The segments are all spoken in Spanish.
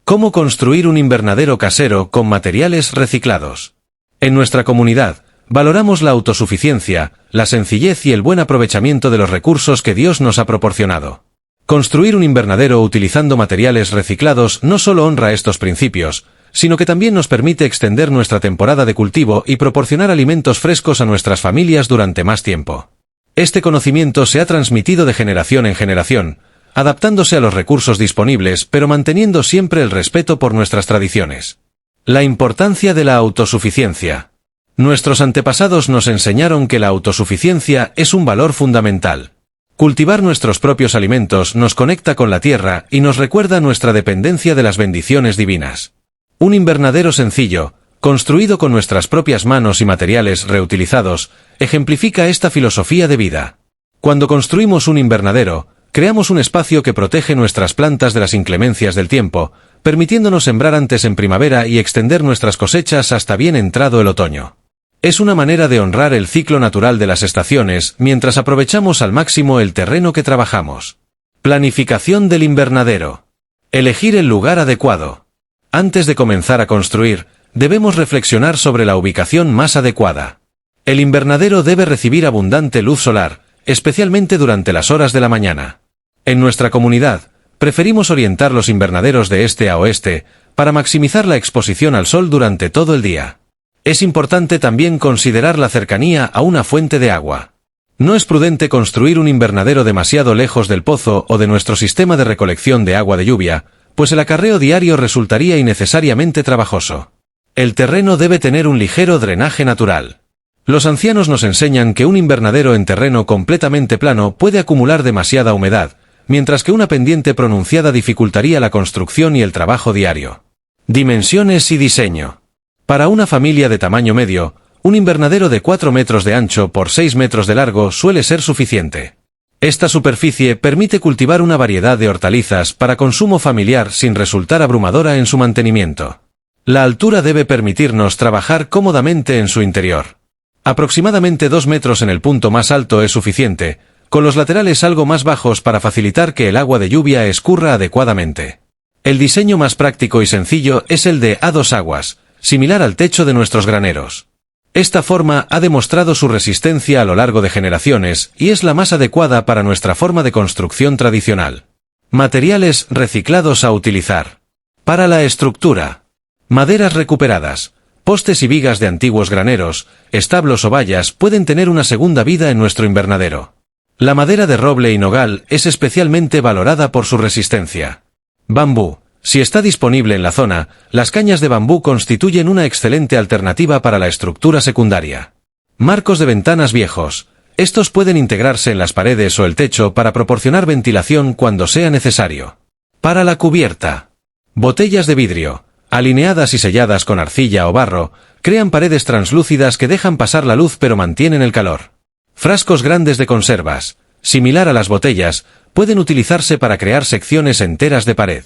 ¿Cómo construir un invernadero casero con materiales reciclados? En nuestra comunidad, valoramos la autosuficiencia, la sencillez y el buen aprovechamiento de los recursos que Dios nos ha proporcionado. Construir un invernadero utilizando materiales reciclados no solo honra estos principios, sino que también nos permite extender nuestra temporada de cultivo y proporcionar alimentos frescos a nuestras familias durante más tiempo. Este conocimiento se ha transmitido de generación en generación, adaptándose a los recursos disponibles, pero manteniendo siempre el respeto por nuestras tradiciones. La importancia de la autosuficiencia. Nuestros antepasados nos enseñaron que la autosuficiencia es un valor fundamental. Cultivar nuestros propios alimentos nos conecta con la tierra y nos recuerda nuestra dependencia de las bendiciones divinas. Un invernadero sencillo, construido con nuestras propias manos y materiales reutilizados, ejemplifica esta filosofía de vida. Cuando construimos un invernadero, creamos un espacio que protege nuestras plantas de las inclemencias del tiempo, permitiéndonos sembrar antes en primavera y extender nuestras cosechas hasta bien entrado el otoño. Es una manera de honrar el ciclo natural de las estaciones mientras aprovechamos al máximo el terreno que trabajamos. Planificación del invernadero. Elegir el lugar adecuado. Antes de comenzar a construir, debemos reflexionar sobre la ubicación más adecuada. El invernadero debe recibir abundante luz solar, especialmente durante las horas de la mañana. En nuestra comunidad, preferimos orientar los invernaderos de este a oeste, para maximizar la exposición al sol durante todo el día. Es importante también considerar la cercanía a una fuente de agua. No es prudente construir un invernadero demasiado lejos del pozo o de nuestro sistema de recolección de agua de lluvia, pues el acarreo diario resultaría innecesariamente trabajoso. El terreno debe tener un ligero drenaje natural. Los ancianos nos enseñan que un invernadero en terreno completamente plano puede acumular demasiada humedad, mientras que una pendiente pronunciada dificultaría la construcción y el trabajo diario. Dimensiones y diseño. Para una familia de tamaño medio, un invernadero de 4 metros de ancho por 6 metros de largo suele ser suficiente. Esta superficie permite cultivar una variedad de hortalizas para consumo familiar sin resultar abrumadora en su mantenimiento. La altura debe permitirnos trabajar cómodamente en su interior. Aproximadamente 2 metros en el punto más alto es suficiente, con los laterales algo más bajos para facilitar que el agua de lluvia escurra adecuadamente. El diseño más práctico y sencillo es el de a 2 aguas, similar al techo de nuestros graneros. Esta forma ha demostrado su resistencia a lo largo de generaciones y es la más adecuada para nuestra forma de construcción tradicional. Materiales reciclados a utilizar. Para la estructura. Maderas recuperadas, postes y vigas de antiguos graneros, establos o vallas pueden tener una segunda vida en nuestro invernadero. La madera de roble y nogal es especialmente valorada por su resistencia. Bambú. Si está disponible en la zona, las cañas de bambú constituyen una excelente alternativa para la estructura secundaria. Marcos de ventanas viejos. Estos pueden integrarse en las paredes o el techo para proporcionar ventilación cuando sea necesario. Para la cubierta. Botellas de vidrio, alineadas y selladas con arcilla o barro, crean paredes translúcidas que dejan pasar la luz pero mantienen el calor. Frascos grandes de conservas, similar a las botellas, pueden utilizarse para crear secciones enteras de pared.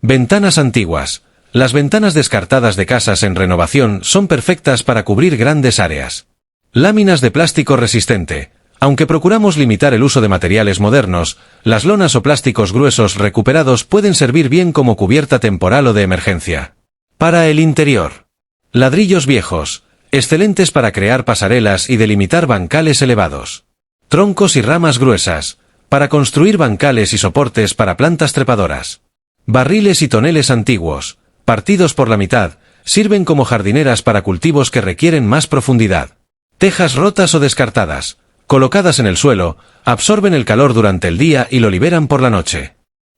Ventanas antiguas. Las ventanas descartadas de casas en renovación son perfectas para cubrir grandes áreas. Láminas de plástico resistente. Aunque procuramos limitar el uso de materiales modernos, las lonas o plásticos gruesos recuperados pueden servir bien como cubierta temporal o de emergencia. Para el interior. Ladrillos viejos. Excelentes para crear pasarelas y delimitar bancales elevados. Troncos y ramas gruesas. Para construir bancales y soportes para plantas trepadoras. Barriles y toneles antiguos, partidos por la mitad, sirven como jardineras para cultivos que requieren más profundidad. Tejas rotas o descartadas, colocadas en el suelo, absorben el calor durante el día y lo liberan por la noche.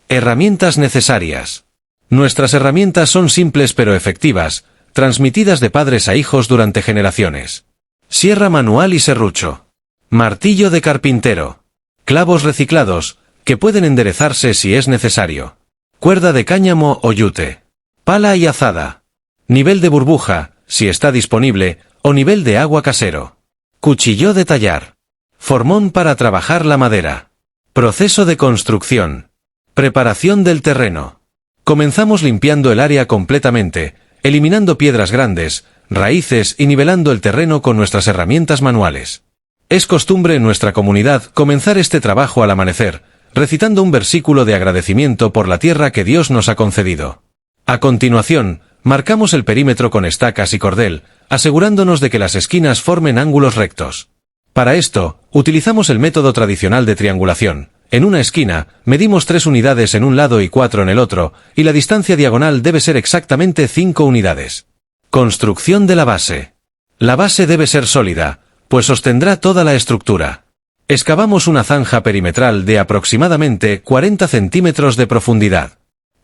Herramientas necesarias. Nuestras herramientas son simples pero efectivas, transmitidas de padres a hijos durante generaciones. Sierra manual y serrucho. Martillo de carpintero. Clavos reciclados, que pueden enderezarse si es necesario. Cuerda de cáñamo o yute. Pala y azada. Nivel de burbuja, si está disponible, o nivel de agua casero. Cuchillo de tallar. Formón para trabajar la madera. Proceso de construcción. Preparación del terreno. Comenzamos limpiando el área completamente, eliminando piedras grandes, raíces y nivelando el terreno con nuestras herramientas manuales. Es costumbre en nuestra comunidad comenzar este trabajo al amanecer, recitando un versículo de agradecimiento por la tierra que Dios nos ha concedido. A continuación, marcamos el perímetro con estacas y cordel, asegurándonos de que las esquinas formen ángulos rectos. Para esto, utilizamos el método tradicional de triangulación. En una esquina, medimos 3 unidades en un lado y 4 en el otro, y la distancia diagonal debe ser exactamente 5 unidades. Construcción de la base. La base debe ser sólida, pues sostendrá toda la estructura. Excavamos una zanja perimetral de aproximadamente 40 centímetros de profundidad.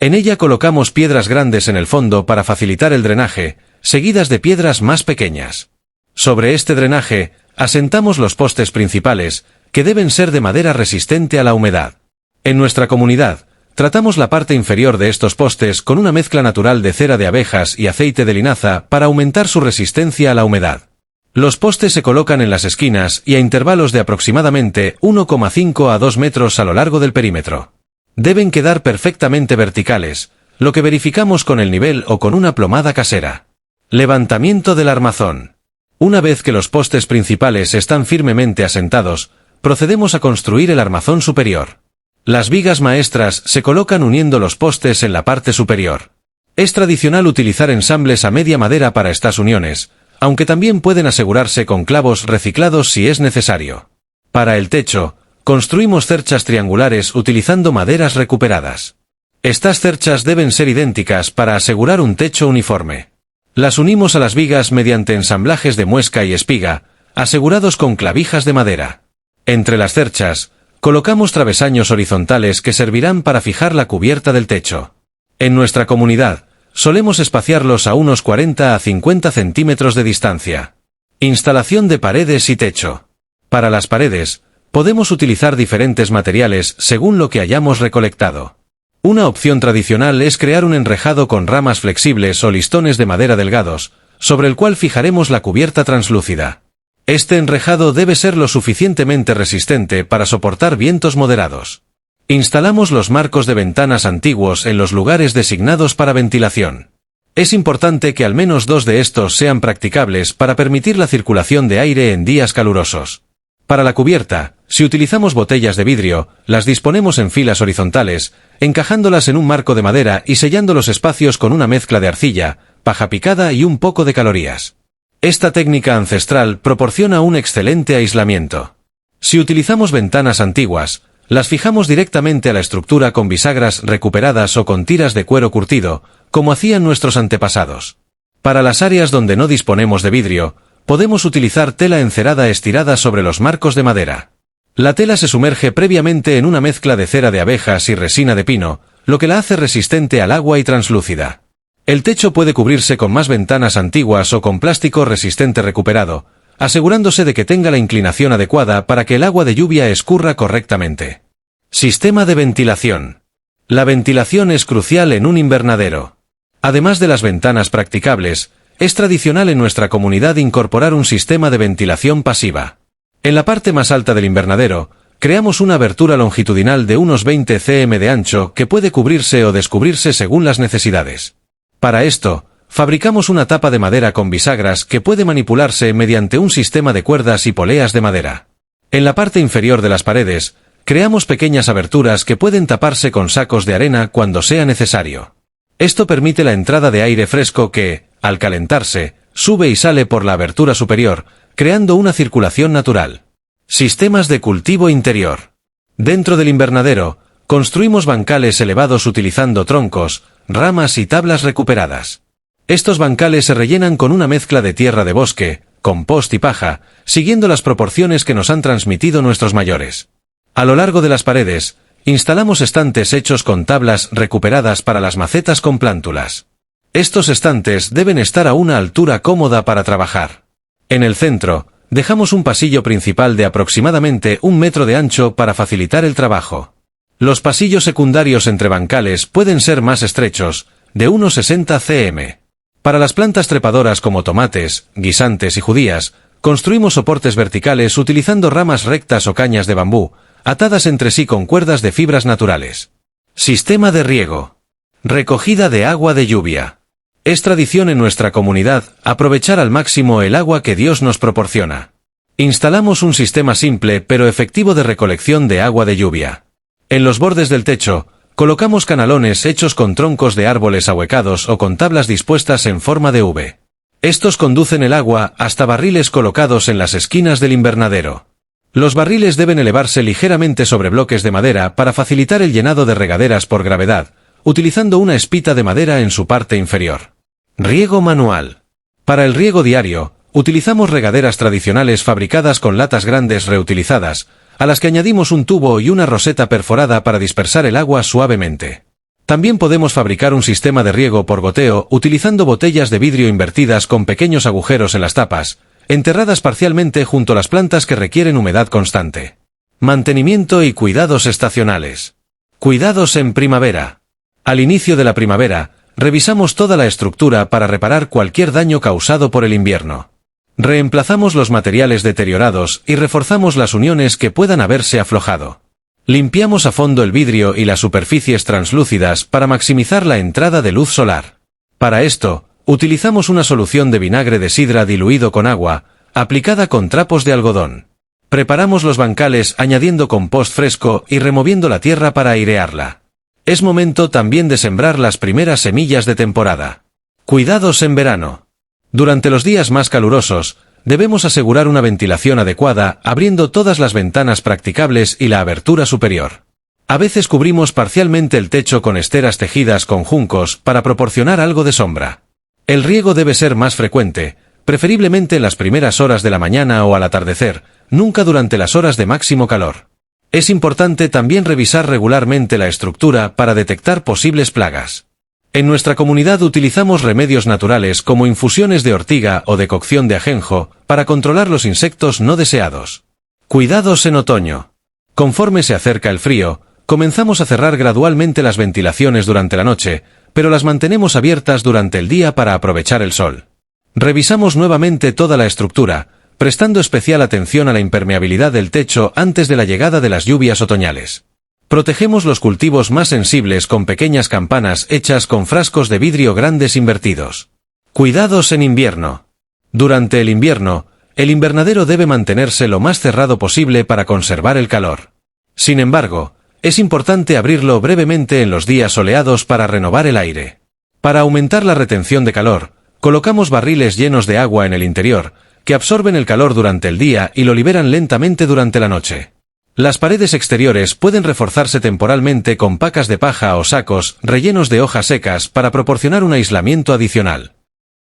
En ella colocamos piedras grandes en el fondo para facilitar el drenaje, seguidas de piedras más pequeñas. Sobre este drenaje, asentamos los postes principales, que deben ser de madera resistente a la humedad. En nuestra comunidad, tratamos la parte inferior de estos postes con una mezcla natural de cera de abejas y aceite de linaza para aumentar su resistencia a la humedad. Los postes se colocan en las esquinas y a intervalos de aproximadamente 1,5 a 2 metros a lo largo del perímetro. Deben quedar perfectamente verticales, lo que verificamos con el nivel o con una plomada casera. Levantamiento del armazón. Una vez que los postes principales están firmemente asentados, procedemos a construir el armazón superior. Las vigas maestras se colocan uniendo los postes en la parte superior. Es tradicional utilizar ensambles a media madera para estas uniones, aunque también pueden asegurarse con clavos reciclados si es necesario. Para el techo, construimos cerchas triangulares utilizando maderas recuperadas. Estas cerchas deben ser idénticas para asegurar un techo uniforme. Las unimos a las vigas mediante ensamblajes de muesca y espiga, asegurados con clavijas de madera. Entre las cerchas, colocamos travesaños horizontales que servirán para fijar la cubierta del techo. En nuestra comunidad, solemos espaciarlos a unos 40 a 50 centímetros de distancia. Instalación de paredes y techo. Para las paredes, podemos utilizar diferentes materiales según lo que hayamos recolectado. Una opción tradicional es crear un enrejado con ramas flexibles o listones de madera delgados, sobre el cual fijaremos la cubierta translúcida. Este enrejado debe ser lo suficientemente resistente para soportar vientos moderados. Instalamos los marcos de ventanas antiguos en los lugares designados para ventilación. Es importante que al menos 2 de estos sean practicables para permitir la circulación de aire en días calurosos. Para la cubierta, si utilizamos botellas de vidrio, las disponemos en filas horizontales, encajándolas en un marco de madera y sellando los espacios con una mezcla de arcilla, paja picada y un poco de calorías. Esta técnica ancestral proporciona un excelente aislamiento. Si utilizamos ventanas antiguas, las fijamos directamente a la estructura con bisagras recuperadas o con tiras de cuero curtido, como hacían nuestros antepasados. Para las áreas donde no disponemos de vidrio, podemos utilizar tela encerada estirada sobre los marcos de madera. La tela se sumerge previamente en una mezcla de cera de abejas y resina de pino, lo que la hace resistente al agua y translúcida. El techo puede cubrirse con más ventanas antiguas o con plástico resistente recuperado, asegurándose de que tenga la inclinación adecuada para que el agua de lluvia escurra correctamente. Sistema de ventilación. La ventilación es crucial en un invernadero. Además de las ventanas practicables, es tradicional en nuestra comunidad incorporar un sistema de ventilación pasiva. En la parte más alta del invernadero, creamos una abertura longitudinal de unos 20 cm de ancho que puede cubrirse o descubrirse según las necesidades. Para esto, fabricamos una tapa de madera con bisagras que puede manipularse mediante un sistema de cuerdas y poleas de madera. En la parte inferior de las paredes, creamos pequeñas aberturas que pueden taparse con sacos de arena cuando sea necesario. Esto permite la entrada de aire fresco que, al calentarse, sube y sale por la abertura superior, creando una circulación natural. Sistemas de cultivo interior. Dentro del invernadero, construimos bancales elevados utilizando troncos, ramas y tablas recuperadas. Estos bancales se rellenan con una mezcla de tierra de bosque, compost y paja, siguiendo las proporciones que nos han transmitido nuestros mayores. A lo largo de las paredes, instalamos estantes hechos con tablas recuperadas para las macetas con plántulas. Estos estantes deben estar a una altura cómoda para trabajar. En el centro, dejamos un pasillo principal de aproximadamente 1 metro de ancho para facilitar el trabajo. Los pasillos secundarios entre bancales pueden ser más estrechos, de unos 60 cm. Para las plantas trepadoras como tomates, guisantes y judías, construimos soportes verticales utilizando ramas rectas o cañas de bambú, atadas entre sí con cuerdas de fibras naturales. Sistema de riego. Recogida de agua de lluvia. Es tradición en nuestra comunidad aprovechar al máximo el agua que Dios nos proporciona. Instalamos un sistema simple pero efectivo de recolección de agua de lluvia. En los bordes del techo, Colocamos canalones hechos con troncos de árboles ahuecados o con tablas dispuestas en forma de V. Estos conducen el agua hasta barriles colocados en las esquinas del invernadero. Los barriles deben elevarse ligeramente sobre bloques de madera para facilitar el llenado de regaderas por gravedad, utilizando una espita de madera en su parte inferior. Riego manual. Para el riego diario, utilizamos regaderas tradicionales fabricadas con latas grandes reutilizadas, a las que añadimos un tubo y una roseta perforada para dispersar el agua suavemente. También podemos fabricar un sistema de riego por goteo utilizando botellas de vidrio invertidas con pequeños agujeros en las tapas, enterradas parcialmente junto a las plantas que requieren humedad constante. Mantenimiento y cuidados estacionales. Cuidados en primavera. Al inicio de la primavera, revisamos toda la estructura para reparar cualquier daño causado por el invierno. Reemplazamos los materiales deteriorados y reforzamos las uniones que puedan haberse aflojado. Limpiamos a fondo el vidrio y las superficies translúcidas para maximizar la entrada de luz solar. Para esto, utilizamos una solución de vinagre de sidra diluido con agua, aplicada con trapos de algodón. Preparamos los bancales añadiendo compost fresco y removiendo la tierra para airearla. Es momento también de sembrar las primeras semillas de temporada. Cuidados en verano. Durante los días más calurosos, debemos asegurar una ventilación adecuada abriendo todas las ventanas practicables y la abertura superior. A veces cubrimos parcialmente el techo con esteras tejidas con juncos para proporcionar algo de sombra. El riego debe ser más frecuente, preferiblemente en las primeras horas de la mañana o al atardecer, nunca durante las horas de máximo calor. Es importante también revisar regularmente la estructura para detectar posibles plagas. En nuestra comunidad utilizamos remedios naturales como infusiones de ortiga o decocción de ajenjo para controlar los insectos no deseados. Cuidados en otoño. Conforme se acerca el frío, comenzamos a cerrar gradualmente las ventilaciones durante la noche, pero las mantenemos abiertas durante el día para aprovechar el sol. Revisamos nuevamente toda la estructura, prestando especial atención a la impermeabilidad del techo antes de la llegada de las lluvias otoñales. Protegemos los cultivos más sensibles con pequeñas campanas hechas con frascos de vidrio grandes invertidos. Cuidados en invierno. Durante el invierno, el invernadero debe mantenerse lo más cerrado posible para conservar el calor. Sin embargo, es importante abrirlo brevemente en los días soleados para renovar el aire. Para aumentar la retención de calor, colocamos barriles llenos de agua en el interior, que absorben el calor durante el día y lo liberan lentamente durante la noche. Las paredes exteriores pueden reforzarse temporalmente con pacas de paja o sacos rellenos de hojas secas para proporcionar un aislamiento adicional.